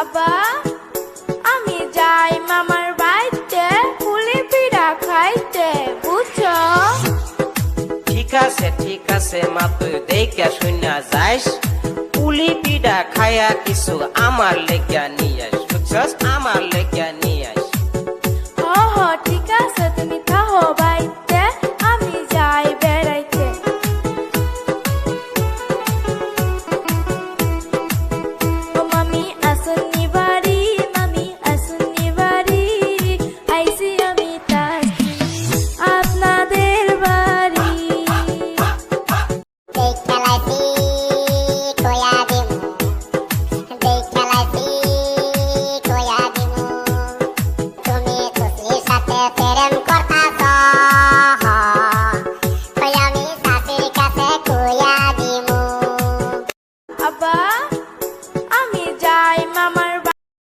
আব্বা আমি যাই মামার বাড়িতে পুলি পিঠা খাইতে বুঝছো? ঠিক আছে মা, তুই দেখে শুনা যাইস, পুলি পিঠা খায়া কিছু আমার লেগা নিয়ে আস, বুঝছস? আমার লেগা